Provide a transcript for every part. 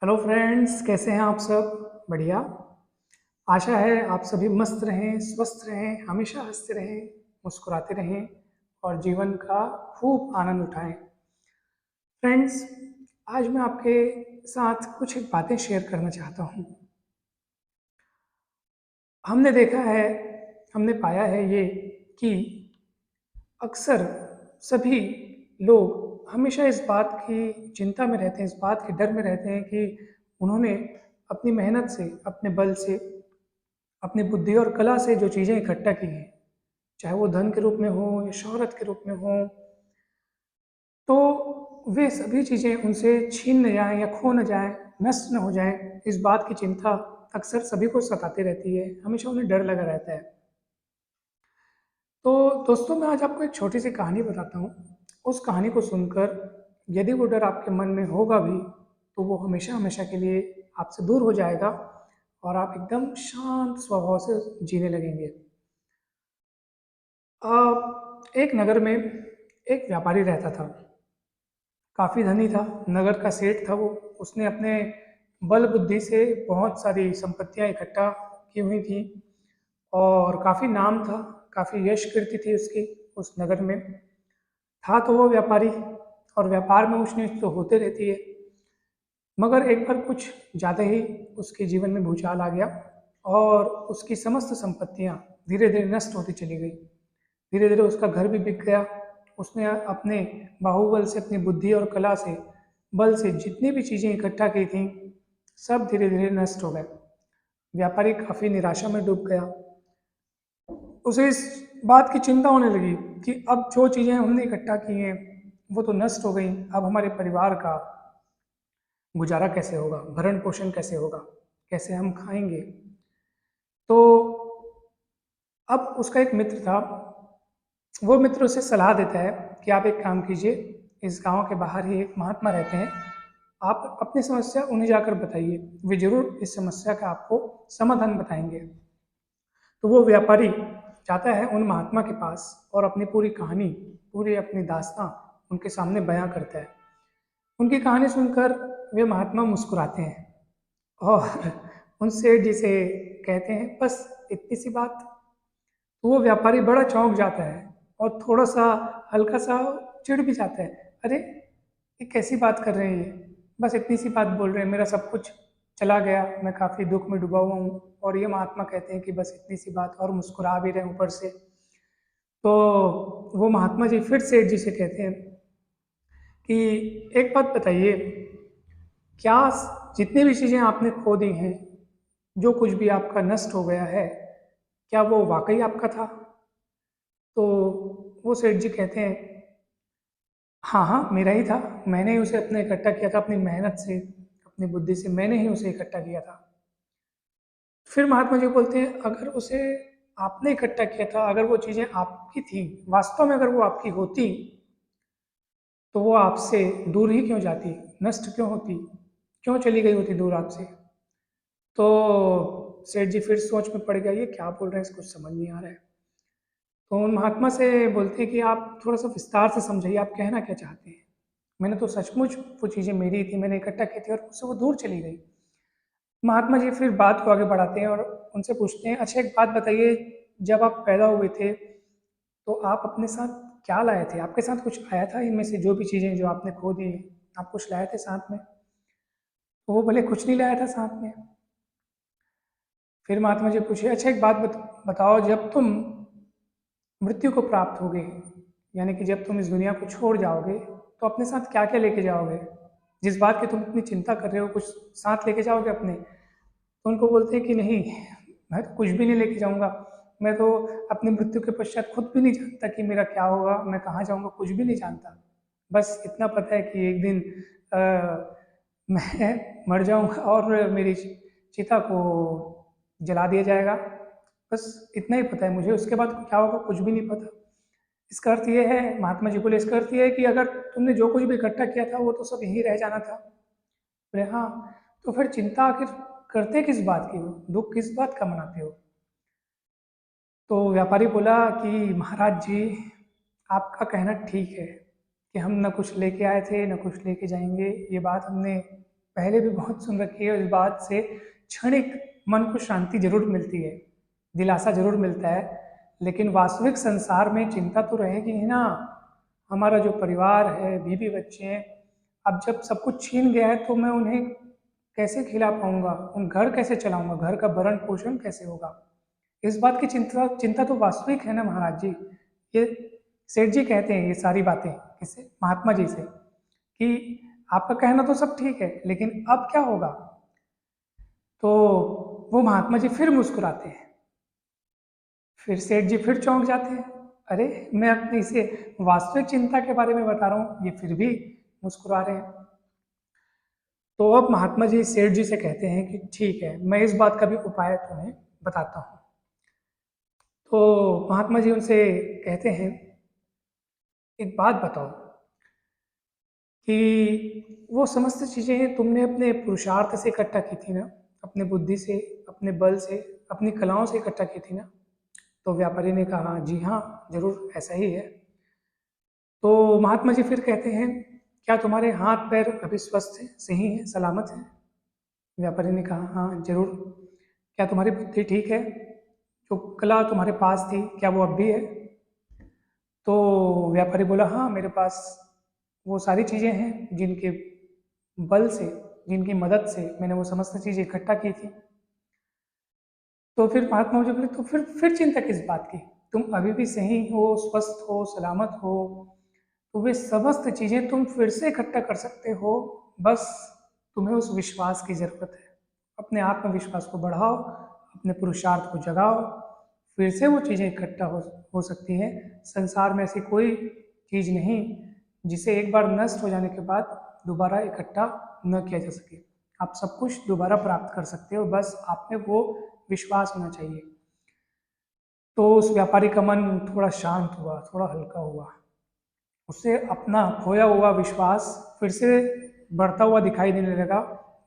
Hello friends, कैसे हैं आप सब? बढ़िया। आशा है आप सभी मस्त रहें, स्वस्थ रहें, हमेशा हंसते रहें, मुस्कुराते रहें और जीवन का खूब आनंद उठाएं। फ्रेंड्स, आज मैं आपके साथ कुछ बातें शेयर करना चाहता हूँ। हमने देखा है, हमने पाया है ये कि अक्सर सभी लोग हमेशा इस बात की चिंता में रहते हैं, इस बात के डर में रहते हैं कि उन्होंने अपनी मेहनत से, अपने बल से, अपनी बुद्धि और कला से जो चीज़ें इकट्ठा की हैं, चाहे वो धन के रूप में हो या शोहरत के रूप में हो, तो वे सभी चीज़ें उनसे छीन न जाएं या खो न जाएं, नष्ट न हो जाएं। इस बात की चिंता अक्सर सभी को सताती रहती है, हमेशा उन्हें डर लगा रहता है। तो दोस्तों, मैं आज आपको एक छोटी सी कहानी बताता हूँ। उस कहानी को सुनकर यदि वो डर आपके मन में होगा भी, तो वो हमेशा हमेशा के लिए आपसे दूर हो जाएगा और आप एकदम शांत स्वभाव से जीने लगेंगे। एक नगर में एक व्यापारी रहता था। काफ़ी धनी था, नगर का सेठ था वो। उसने अपने बल बुद्धि से बहुत सारी संपत्तियां इकट्ठा की हुई थी और काफ़ी नाम था, काफ़ी यश कीर्ति थी उसकी उस नगर में। था तो वो व्यापारी, और व्यापार में ऊंच नीच तो होते रहती है। मगर एक बार कुछ ज़्यादा ही उसके जीवन में भूचाल आ गया और उसकी समस्त संपत्तियां धीरे धीरे नष्ट होती चली गई। धीरे धीरे उसका घर भी बिक गया। उसने अपने बाहुबल से, अपनी बुद्धि और कला से, बल से जितनी भी चीज़ें इकट्ठा की थी, सब धीरे धीरे नष्ट हो गए। व्यापारी काफ़ी निराशा में डूब गया। उसे इस बात की चिंता होने लगी कि अब जो चीज़ें हमने इकट्ठा की हैं वो तो नष्ट हो गई। अब हमारे परिवार का गुजारा कैसे होगा, भरण पोषण कैसे होगा, कैसे हम खाएंगे? तो अब उसका एक मित्र था। वो मित्र उसे सलाह देता है कि आप एक काम कीजिए, इस गांव के बाहर ही एक महात्मा रहते हैं, आप अपनी समस्या उन्हें जाकर बताइए, वे जरूर इस समस्या का आपको समाधान बताएंगे। तो वो व्यापारी जाता है उन महात्मा के पास और अपनी पूरी कहानी, पूरी अपनी दास्तां उनके सामने बयां करता है। उनकी कहानी सुनकर वे महात्मा मुस्कुराते हैं और उन सेठ जी से कहते हैं, बस इतनी सी बात? तो वो व्यापारी बड़ा चौंक जाता है और थोड़ा सा हल्का सा चिढ़ भी जाता है। अरे, ये कैसी बात कर रहे हैं ये? बस इतनी सी बात बोल रहे हैं, मेरा सब कुछ चला गया, मैं काफ़ी दुख में डूबा हुआ हूँ। और ये महात्मा कहते हैं कि बस इतनी सी बात, और मुस्कुरा भी रहे हैं ऊपर से। तो वो महात्मा जी फिर सेठ जी से कहते हैं कि एक बात बताइए, क्या जितनी भी चीज़ें आपने खो दी हैं, जो कुछ भी आपका नष्ट हो गया है, क्या वो वाकई आपका था? तो वो सेठ जी कहते हैं, हाँ हाँ, मेरा ही था। मैंने ही उसे अपने इकट्ठा किया था, अपनी मेहनत से, अपनी बुद्धि से मैंने ही उसे इकट्ठा किया था। फिर महात्मा जी बोलते हैं, अगर उसे आपने इकट्ठा किया था, अगर वो चीज़ें आपकी थी, वास्तव में अगर वो आपकी होती, तो वो आपसे दूर ही क्यों जाती, नष्ट क्यों होती, क्यों चली गई होती दूर आपसे? तो सेठ जी फिर सोच में पड़ गया, ये क्या बोल रहे हैं, इसको समझ नहीं आ रहा है। तो उन महात्मा से बोलते हैं कि आप थोड़ा सा विस्तार से समझाइए, आप कहना क्या चाहते हैं? मैंने तो सचमुच वो चीज़ें मेरी थी, मैंने इकट्ठा की थी और मुझसे वो दूर चली गई। महात्मा जी फिर बात को आगे बढ़ाते हैं और उनसे पूछते हैं, अच्छा एक बात बताइए, जब आप पैदा हुए थे तो आप अपने साथ क्या लाए थे? आपके साथ कुछ आया था इनमें से, जो भी चीज़ें जो आपने खो दी, आप कुछ लाए थे साथ में? तो वो बोले, कुछ नहीं लाया था साथ में। फिर महात्मा जी पूछे, अच्छा एक बात बताओ, जब तुम मृत्यु को प्राप्त होगे, यानी कि जब तुम इस दुनिया को छोड़ जाओगे, तो अपने साथ क्या क्या लेके जाओगे? जिस बात की तुम इतनी चिंता कर रहे हो, कुछ साथ लेके जाओगे अपने? तो उनको बोलते हैं कि नहीं, मैं तो कुछ भी नहीं लेके जाऊंगा। मैं तो अपनी मृत्यु के पश्चात खुद भी नहीं जानता कि मेरा क्या होगा, मैं कहाँ जाऊंगा, कुछ भी नहीं जानता। बस इतना पता है कि एक दिन मैं मर जाऊंगा और मेरी चिता को जला दिया जाएगा। बस इतना ही पता है मुझे, उसके बाद क्या होगा कुछ भी नहीं पता। इसका अर्थ ये है, महात्मा जी बोले, इसका अर्थ ये है कि अगर तुमने जो कुछ भी इकट्ठा किया था वो तो सब यहीं रह जाना था। बोले हाँ। तो फिर चिंता आखिर करते किस बात की हो, दुख किस बात का मनाते हो? तो व्यापारी बोला कि महाराज जी, आपका कहना ठीक है कि हम न कुछ लेके आए थे, न कुछ लेके जाएंगे, ये बात हमने पहले भी बहुत सुन रखी है, इस बात से क्षणिक मन को शांति जरूर मिलती है, दिलासा जरूर मिलता है, लेकिन वास्तविक संसार में चिंता तो रहेगी ही ना। हमारा जो परिवार है, बीवी बच्चे हैं, अब जब सब कुछ छीन गया है तो मैं उन्हें कैसे खिला पाऊंगा, उन घर कैसे चलाऊंगा, घर का भरण पोषण कैसे होगा। इस बात की चिंता चिंता तो वास्तविक है ना महाराज जी। ये सेठ जी कहते हैं ये सारी बातें किससे, महात्मा जी से, कि आपका कहना तो सब ठीक है लेकिन अब क्या होगा। तो वो महात्मा जी फिर मुस्कुराते हैं, फिर सेठ जी फिर चौंक जाते हैं, अरे मैं अपनी इसे वास्तविक चिंता के बारे में बता रहा हूँ, ये फिर भी मुस्कुरा रहे हैं। तो अब महात्मा जी सेठ जी से कहते हैं कि ठीक है, मैं इस बात का भी उपाय तुम्हें बताता हूँ। तो महात्मा जी उनसे कहते हैं, एक बात बताओ कि वो समस्त चीज़ें तुमने अपने पुरुषार्थ से इकट्ठा की थी ना, अपने बुद्धि से, अपने बल से, अपनी कलाओं से इकट्ठा की थी ना। तो व्यापारी ने कहा जी हाँ, जरूर ऐसा ही है। तो महात्मा जी फिर कहते हैं, क्या तुम्हारे हाथ पैर अभी स्वस्थ हैं, सही हैं, सलामत हैं। व्यापारी ने कहा हाँ जरूर। क्या तुम्हारी बुद्धि ठीक है, जो कला तुम्हारे पास थी क्या वो अब भी है। तो व्यापारी बोला हाँ, मेरे पास वो सारी चीज़ें हैं जिनके बल से, जिनकी मदद से मैंने वो समस्त चीज़ें इकट्ठा की थी। तो फिर महात्मा जी बोले तो फिर चिंता किस बात की, तुम अभी भी सही हो, स्वस्थ हो, सलामत हो, तो वे समस्त चीज़ें तुम फिर से इकट्ठा कर सकते हो। बस तुम्हें उस विश्वास की ज़रूरत है। अपने आत्मविश्वास को बढ़ाओ, अपने पुरुषार्थ को जगाओ, फिर से वो चीज़ें इकट्ठा हो सकती हैं। संसार में ऐसी कोई चीज़ नहीं जिसे एक बार नष्ट हो जाने के बाद दोबारा इकट्ठा न किया जा सके। आप सब कुछ दोबारा प्राप्त कर सकते हो, बस आप में वो विश्वास होना चाहिए। तो उस व्यापारी का मन थोड़ा शांत हुआ, थोड़ा हल्का हुआ, उसे अपना खोया हुआ विश्वास फिर से बढ़ता हुआ दिखाई देने लगा,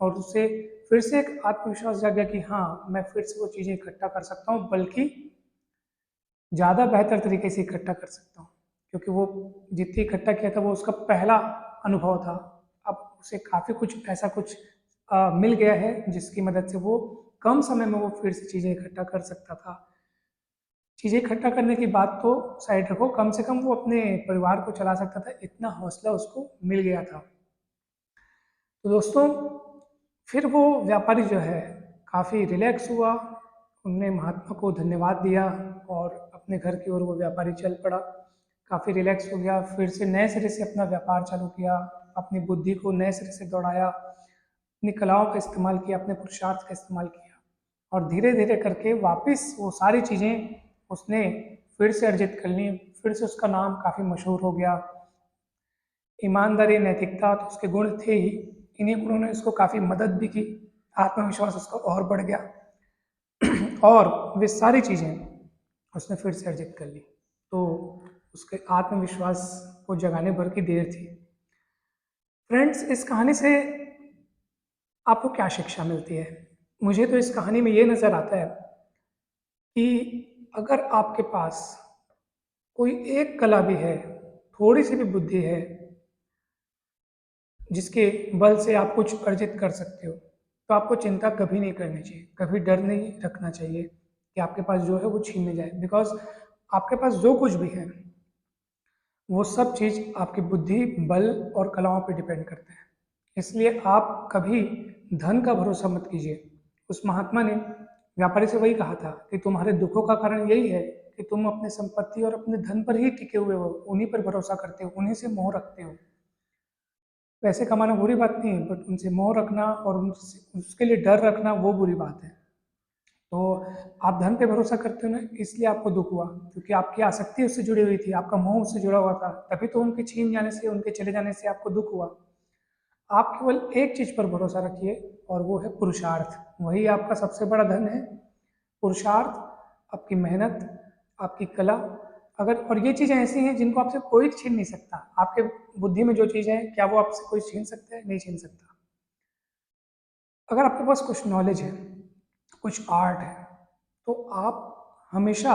और उसे फिर से एक आत्मविश्वास जाग गया कि हाँ, मैं फिर से वो चीज़ें इकट्ठा कर सकता हूँ, बल्कि ज़्यादा बेहतर तरीके से इकट्ठा कर सकता हूँ। क्योंकि वो जितनी इकट्ठा किया था वो उसका पहला अनुभव था। अब उसे काफ़ी कुछ ऐसा कुछ मिल गया है जिसकी मदद से वो कम समय में वो फिर से चीज़ें इकट्ठा कर सकता था। चीज़ें इकट्ठा करने की बात तो साइड रखो, कम से कम वो अपने परिवार को चला सकता था, इतना हौसला उसको मिल गया था। तो दोस्तों, फिर वो व्यापारी जो है काफ़ी रिलैक्स हुआ, उनने महात्मा को धन्यवाद दिया और अपने घर की ओर वो व्यापारी चल पड़ा। काफ़ी रिलैक्स हो गया, फिर से नए सिरे से अपना व्यापार चालू किया, अपनी बुद्धि को नए सिरे से दौड़ाया, अपनी कलाओं का इस्तेमाल किया, अपने पुरुषार्थ का इस्तेमाल किया, और धीरे धीरे करके वापस वो सारी चीज़ें उसने फिर से अर्जित कर ली। फिर से उसका नाम काफ़ी मशहूर हो गया। ईमानदारी, नैतिकता तो उसके गुण थे ही, इन्हीं गुणों ने उसको काफ़ी मदद भी की, आत्मविश्वास उसका और बढ़ गया और वे सारी चीज़ें उसने फिर से अर्जित कर ली। तो उसके आत्मविश्वास को जगाने भर की देर थी। फ्रेंड्स, इस कहानी से आपको क्या शिक्षा मिलती है? मुझे तो इस कहानी में ये नज़र आता है कि अगर आपके पास कोई एक कला भी है, थोड़ी सी भी बुद्धि है, जिसके बल से आप कुछ अर्जित कर सकते हो, तो आपको चिंता कभी नहीं करनी चाहिए, कभी डर नहीं रखना चाहिए कि आपके पास जो है वो छीनने जाए। बिकॉज आपके पास जो कुछ भी है वो सब चीज़ आपकी बुद्धि, बल और कलाओं पे डिपेंड करते हैं। इसलिए आप कभी धन का भरोसा मत कीजिए। उस महात्मा ने व्यापारी से वही कहा था कि तुम्हारे दुखों का कारण यही है कि तुम अपने संपत्ति और अपने धन पर ही टिके हुए हो, उन्हीं पर भरोसा करते हो, उन्हीं से मोह रखते हो। पैसे कमाना बुरी बात नहीं है, बट उनसे मोह रखना और उनसे उसके लिए डर रखना वो बुरी बात है। तो आप धन पे भरोसा करते हो ना, इसलिए आपको दुख हुआ, क्योंकि आपकी आसक्ति उससे जुड़ी हुई थी, आपका मोह उससे जुड़ा हुआ था, तभी तो उनके छीन जाने से, उनके चले जाने से आपको दुख हुआ। आप केवल एक चीज पर भरोसा रखिए और वो है पुरुषार्थ। वही आपका सबसे बड़ा धन है, पुरुषार्थ, आपकी मेहनत, आपकी कला। अगर और ये चीजें ऐसी हैं जिनको आपसे कोई छीन नहीं सकता। आपके बुद्धि में जो चीज है, क्या वो आपसे कोई छीन सकता है? नहीं छीन सकता। अगर आपके पास कुछ नॉलेज है, कुछ आर्ट है, तो आप हमेशा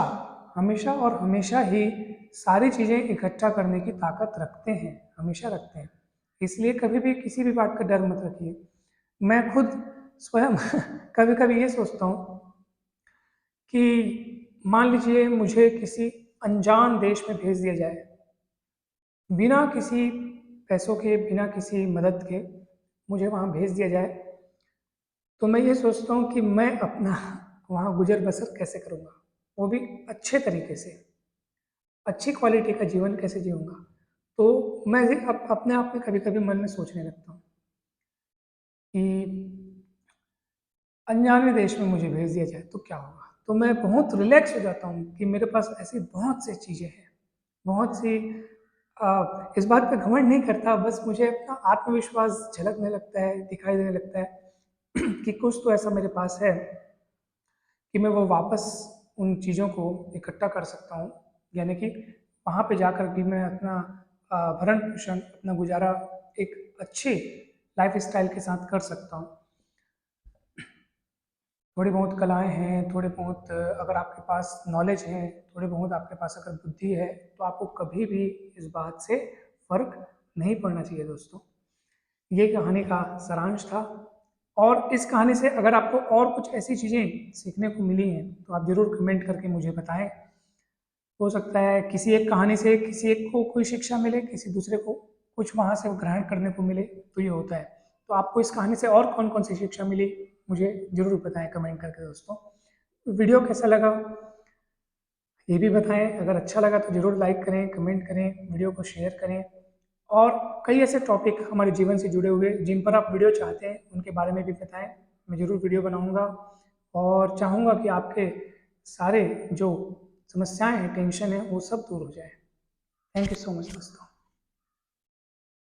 हमेशा और हमेशा ही सारी चीज़ें इकट्ठा करने की ताकत रखते हैं, हमेशा रखते हैं। इसलिए कभी भी किसी भी बात का डर मत रखिए। मैं खुद स्वयं कभी कभी ये सोचता हूँ कि मान लीजिए मुझे किसी अनजान देश में भेज दिया जाए, बिना किसी पैसों के, बिना किसी मदद के मुझे वहाँ भेज दिया जाए, तो मैं ये सोचता हूँ कि मैं अपना वहाँ गुजर बसर कैसे करूँगा, वो भी अच्छे तरीके से, अच्छी क्वालिटी का जीवन कैसे जीऊँगा। तो मैं अपने आप में कभी कभी मन में सोचने लगता हूँ कि अनजाने देश में मुझे भेज दिया जाए तो क्या होगा। तो मैं बहुत रिलैक्स हो जाता हूँ कि मेरे पास ऐसी बहुत सी चीज़ें हैं, बहुत सी इस बात पे घमंड नहीं करता, बस मुझे अपना आत्मविश्वास झलकने लगता है, दिखाई देने लगता है कि कुछ तो ऐसा मेरे पास है कि मैं वो वापस उन चीज़ों को इकट्ठा कर सकता हूँ, यानी कि वहाँ पे जाकर भी मैं अपना भरण पोषण, अपना गुजारा एक अच्छी लाइफ स्टाइल के साथ कर सकता हूँ। थोड़ी बहुत कलाएँ हैं, थोड़े बहुत अगर आपके पास नॉलेज है, थोड़े बहुत आपके पास अगर बुद्धि है, तो आपको कभी भी इस बात से फ़र्क नहीं पड़ना चाहिए दोस्तों। ये कहानी का सारांश था, और इस कहानी से अगर आपको और कुछ ऐसी चीज़ें सीखने को मिली हैं, तो आप ज़रूर कमेंट करके मुझे बताएँ। हो सकता है किसी एक कहानी से किसी एक को कोई शिक्षा मिले, किसी दूसरे को कुछ वहाँ से ग्रहण करने को मिले, तो ये होता है। तो आपको इस कहानी से और कौन-कौन सी शिक्षा मिली, मुझे ज़रूर बताएँ कमेंट करके दोस्तों। वीडियो कैसा लगा, ये भी बताएँ। अगर अच्छा लगा तो ज़रूर लाइक करें, कमेंट करें, वीडियो को शेयर करें। और कई ऐसे टॉपिक हमारे जीवन से जुड़े हुए जिन पर आप वीडियो चाहते हैं, उनके बारे में भी बताएँ। मैं ज़रूर वीडियो बनाऊँगा और चाहूँगा कि आपके सारे जो समस्याएँ हैं, टेंशन है, वो सब दूर हो जाए। थैंक यू सो मच दोस्तों।